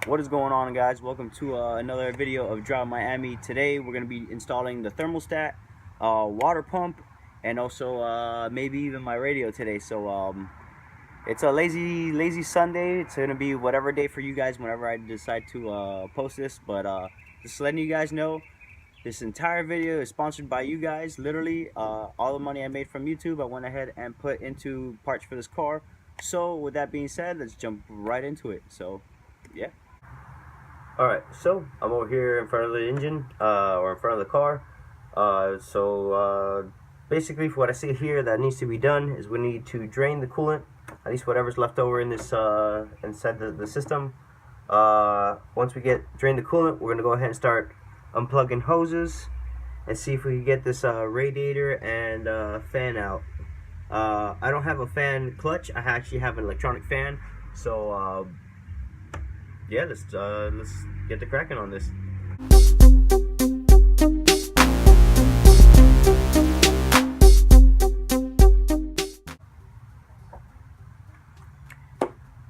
What is going on, guys? Welcome to another video of Drive Miami. Today we're going to be installing the thermostat, water pump, and also maybe even my radio today. So it's a lazy Sunday. It's going to be whatever day for you guys whenever I decide to post this. But just letting you guys know, this entire video is sponsored by you guys. Literally all the money I made from YouTube I went ahead and put into parts for this car. So with that being said, let's jump right into it. So yeah. Alright, so I'm over here in front of the engine, or in front of the car. Basically what I see here that needs to be done is we need to drain the coolant, at least whatever's left over in this inside the system. Once we drain the coolant, we're going to go ahead and start unplugging hoses and see if we can get this radiator and fan out. I don't have a fan clutch. I actually have an electronic fan, so yeah, let's get the cracking on this.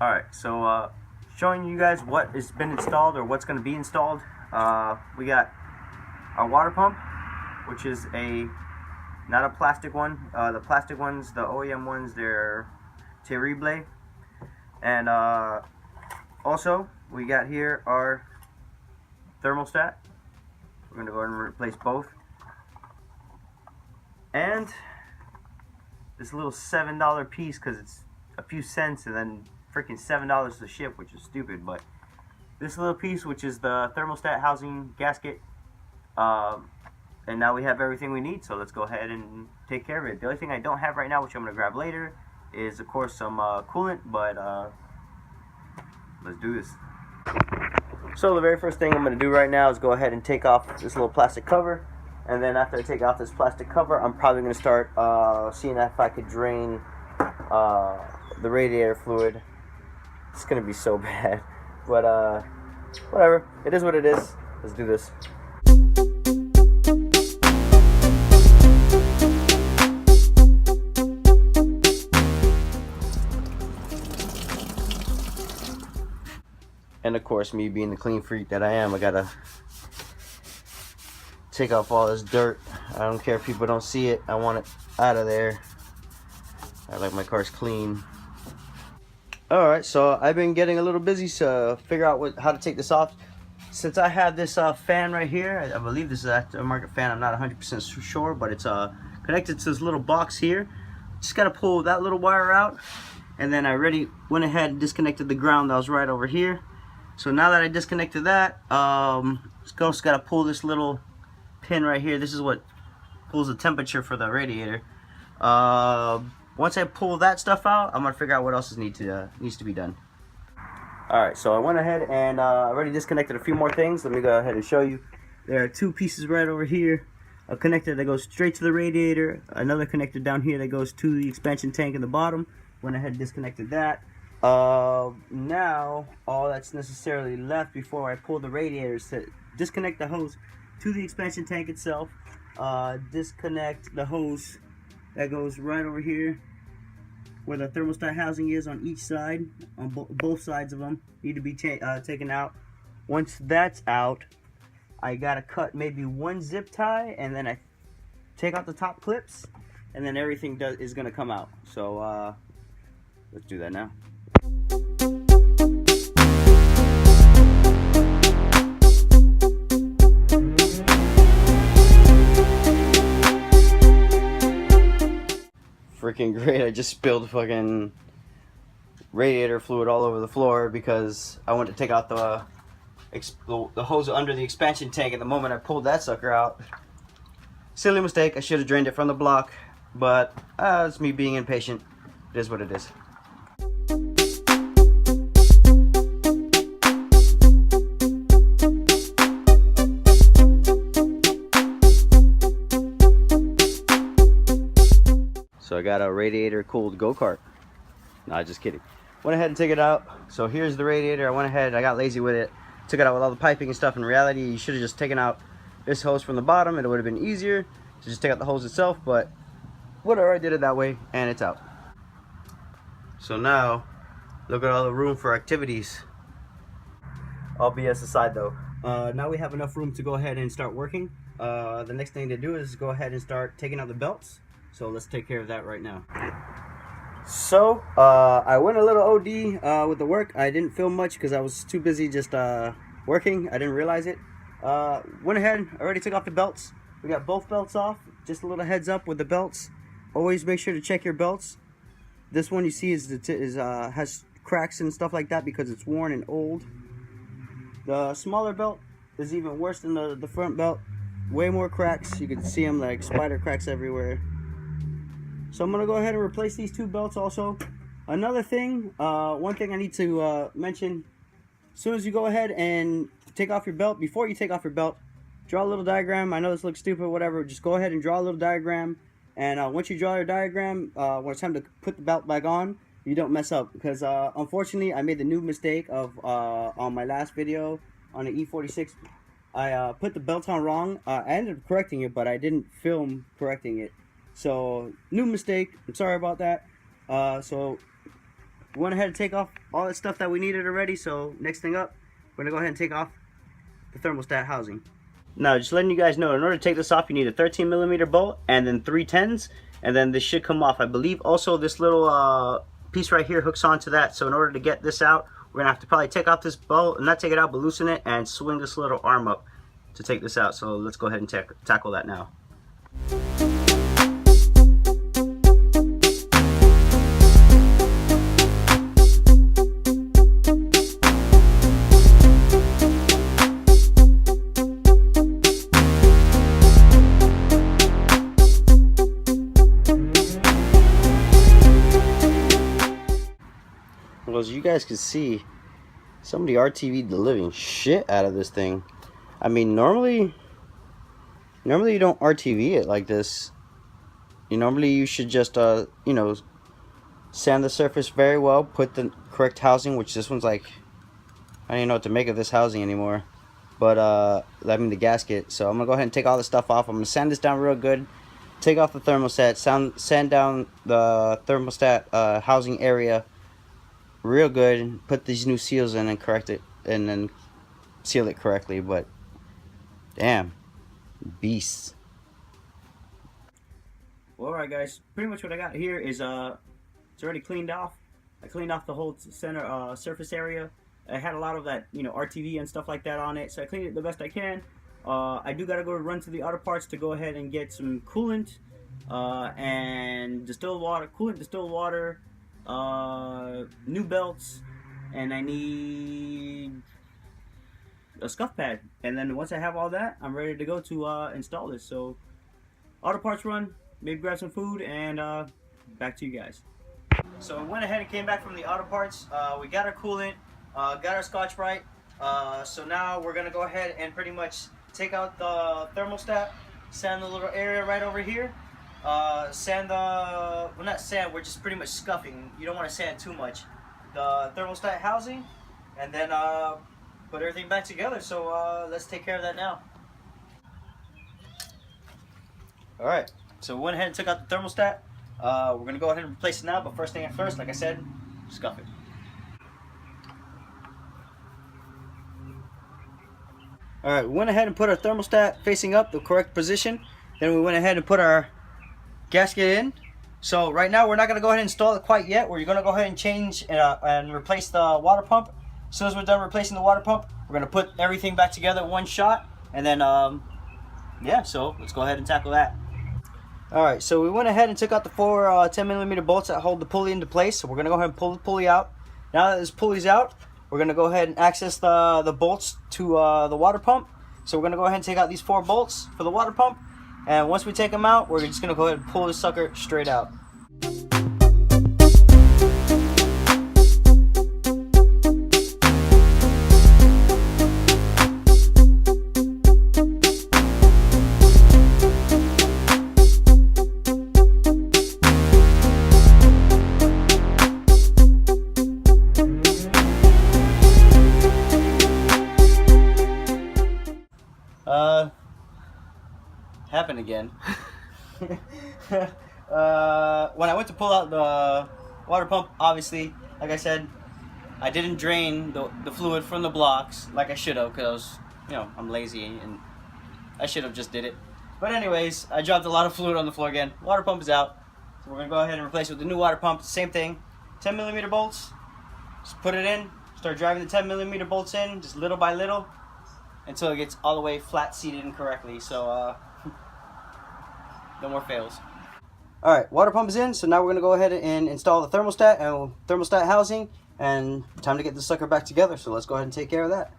Alright, so showing you guys what has been installed or what's going to be installed. We got our water pump, which is not a plastic one. The plastic ones, the OEM ones, they're terrible. And also, we got here our thermostat. We're going to go ahead and replace both. And this little $7 piece, because it's a few cents and then freaking $7 to ship, which is stupid. But this little piece, which is the thermostat housing gasket, and now we have everything we need, so let's go ahead and take care of it. The only thing I don't have right now, which I'm going to grab later, is of course some coolant, but let's do this. So the very first thing I'm going to do right now is go ahead and take off this little plastic cover, and then after I take off this plastic cover, I'm probably going to start seeing if I could drain the radiator fluid. It's going to be so bad, but whatever, it is what it is. Let's do this. And of course, me being the clean freak that I am, I gotta take off all this dirt. I don't care if people don't see it. I want it out of there. I like my cars clean. Alright, so I've been getting a little busy to figure out how to take this off. Since I have this fan right here, I believe this is an aftermarket fan. I'm not 100% sure, but it's connected to this little box here. Just gotta pull that little wire out. And then I already went ahead and disconnected the ground that was right over here. So now that I disconnected that, just gotta pull this little pin right here. This is what pulls the temperature for the radiator. Once I pull that stuff out, I'm gonna figure out what else needs to be done. Alright, so I went ahead and already disconnected a few more things. Let me go ahead and show you. There are two pieces right over here. A connector that goes straight to the radiator. Another connector down here that goes to the expansion tank in the bottom. Went ahead and disconnected that. Now all that's necessarily left before I pull the radiator is to disconnect the hose to the expansion tank itself, disconnect the hose that goes right over here where the thermostat housing is on each side, on both sides of them need to be taken out. Once that's out, I gotta cut maybe one zip tie, and then I take out the top clips, and then everything is gonna come out. So let's do that now. Freaking great, I just spilled fucking radiator fluid all over the floor because I went to take out the hose under the expansion tank, and the moment I pulled that sucker out, silly mistake, I should have drained it from the block, but it's me being impatient. It is what it is. So I got a radiator cooled go-kart. No, just kidding. Went ahead and took it out. So here's the radiator. I went ahead, I got lazy with it. Took it out with all the piping and stuff. In reality, you should have just taken out this hose from the bottom, and it would have been easier to just take out the hose itself, but whatever, I did it that way, and it's out. So now, look at all the room for activities. All BS aside though, now we have enough room to go ahead and start working. The next thing to do is go ahead and start taking out the belts. So let's take care of that right now. So I went a little OD with the work. I didn't film much because I was too busy just working. I didn't realize it. Went ahead, already took off the belts. We got both belts off. Just a little heads up with the belts. Always make sure to check your belts. This one you see has cracks and stuff like that because it's worn and old. The smaller belt is even worse than the front belt. Way more cracks. You can see them like spider cracks everywhere. So I'm gonna go ahead and replace these two belts also. Another thing, one thing I need to mention, as soon as you go ahead and take off your belt, before you take off your belt, draw a little diagram. I know this looks stupid, whatever. Just go ahead and draw a little diagram. And once you draw your diagram, when it's time to put the belt back on, you don't mess up. Because unfortunately, I made the new mistake of on my last video on the E36. I put the belt on wrong. I ended up correcting it, but I didn't film correcting it. So, new mistake. I'm sorry about that. So, we went ahead and take off all that stuff that we needed already. So, next thing up, we're going to go ahead and take off the thermostat housing. Now, just letting you guys know, in order to take this off, you need a 13mm bolt and then 3 10s, and then this should come off. I believe also this little piece right here hooks onto that. So in order to get this out, we're gonna have to probably take off this bolt, not take it out, but loosen it and swing this little arm up to take this out. So let's go ahead and tackle that now. Well, as you guys can see, somebody RTV'd the living shit out of this thing. I mean, normally you don't RTV it like this. Normally you should just you know, sand the surface very well, put the correct housing, which this one's like, I don't even know what to make of this housing anymore. But I mean the gasket. So I'm gonna go ahead and take all the stuff off. I'm gonna sand this down real good, take off the thermostat, sand down the thermostat housing area real good, and put these new seals in and correct it, and then seal it correctly. But damn, beasts. Well, alright guys, pretty much what I got here is it's already cleaned off. I cleaned off the whole center surface area. I had a lot of that, you know, RTV and stuff like that on it, so I cleaned it the best I can. I do gotta go run to the auto parts to go ahead and get some coolant and distilled water, new belts, and I need a scuff pad. And then once I have all that, I'm ready to go to install this. So auto parts run, maybe grab some food, and back to you guys. So I went ahead and came back from the auto parts. We got our coolant, got our Scotch-Brite. So now we're gonna go ahead and pretty much take out the thermostat, sand the little area right over here. Sand the, well, not sand, we're just pretty much scuffing. You don't want to sand too much. The thermostat housing, and then put everything back together. So let's take care of that now. Alright, so we went ahead and took out the thermostat. We're going to go ahead and replace it now, but first thing first, like I said, scuff it. Alright, we went ahead and put our thermostat facing up, the correct position. Then we went ahead and put our gasket in. So right now we're not going to go ahead and install it quite yet. We're going to go ahead and change and replace the water pump. As soon as we're done replacing the water pump, we're going to put everything back together in one shot. And then, yeah, so let's go ahead and tackle that. Alright, so we went ahead and took out the 4 10mm bolts that hold the pulley into place. So we're going to go ahead and pull the pulley out. Now that this pulley's out, we're going to go ahead and access the bolts to the water pump. So we're going to go ahead and take out these 4 bolts for the water pump. And once we take them out, we're just going to go ahead and pull this sucker straight out. Happened again. When I went to pull out the water pump, obviously, like I said, I didn't drain the fluid from the blocks like I should have, because I'm lazy and I should have just did it. But anyways, I dropped a lot of fluid on the floor again. Water pump is out, so we're gonna go ahead and replace it with the new water pump. Same thing, 10mm bolts. Just put it in, start driving the 10mm bolts in, just little by little, until it gets all the way flat seated and correctly. So no more fails. Alright, water pump is in, so now we're going to go ahead and install the thermostat and thermostat housing, and time to get this sucker back together, so let's go ahead and take care of that.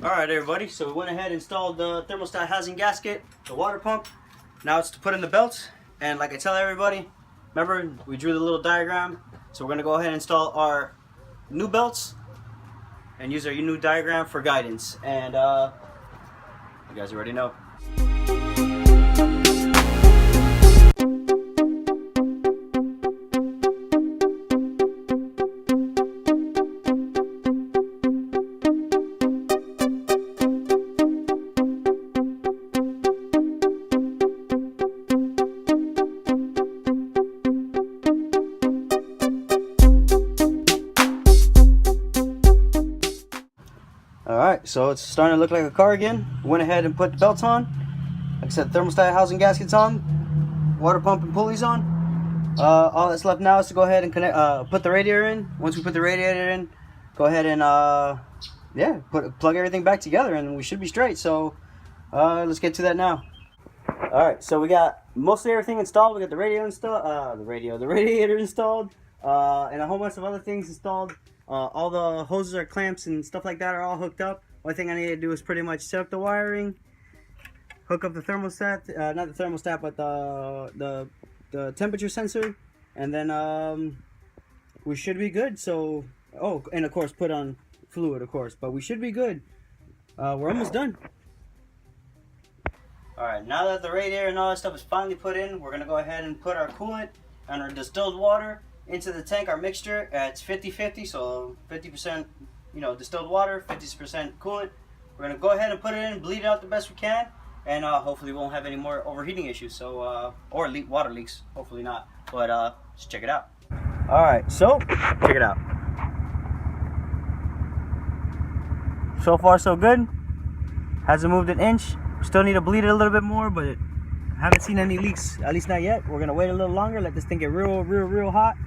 Alright everybody, so we went ahead and installed the thermostat housing gasket, the water pump. Now it's to put in the belts, and like I tell everybody, remember we drew the little diagram, so we're going to go ahead and install our new belts and use our new diagram for guidance, and you guys already know. Alright, so it's starting to look like a car again. Went ahead and put the belts on. Like I said, thermostat housing gaskets on. Water pump and pulleys on. All that's left now is to go ahead and connect, put the radiator in. Once we put the radiator in, go ahead and yeah, plug everything back together and we should be straight. So let's get to that now. Alright, so we got mostly everything installed. We got the radio installed, the radiator installed, and a whole bunch of other things installed. All the hoses or clamps and stuff like that are all hooked up. Only thing I need to do is pretty much set up the wiring, hook up the thermostat, not the thermostat, but the temperature sensor, and then we should be good. So, oh, and of course put on fluid, of course, but we should be good. We're almost done. Alright, now that the radiator and all that stuff is finally put in, we're going to go ahead and put our coolant and our distilled water into the tank, our mixture. It's 50-50, so 50% distilled water, 50% coolant. We're going to go ahead and put it in, bleed it out the best we can, and hopefully we won't have any more overheating issues, so or water leaks, hopefully not, but just check it out. Alright, so check it out. So far so good. Hasn't moved an inch. Still need to bleed it a little bit more, but haven't seen any leaks, at least not yet. We're going to wait a little longer, let this thing get real hot,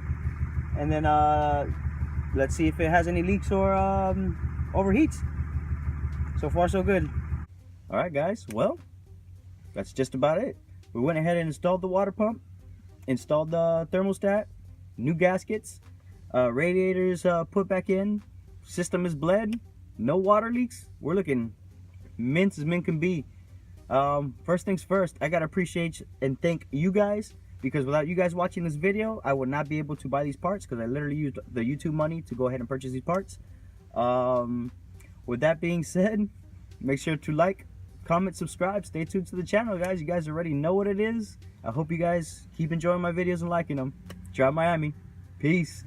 and then let's see if it has any leaks or overheats. So far so good. Alright guys, well, that's just about it. We went ahead and installed the water pump, installed the thermostat, new gaskets, radiators put back in, system is bled, no water leaks. We're looking mint as mint can be. First things first, I gotta appreciate and thank you guys, because without you guys watching this video, I would not be able to buy these parts, because I literally used the YouTube money to go ahead and purchase these parts. With that being said, make sure to like, comment, subscribe, stay tuned to the channel, guys. You guys already know what it is. I hope you guys keep enjoying my videos and liking them. Drive Miami. Peace.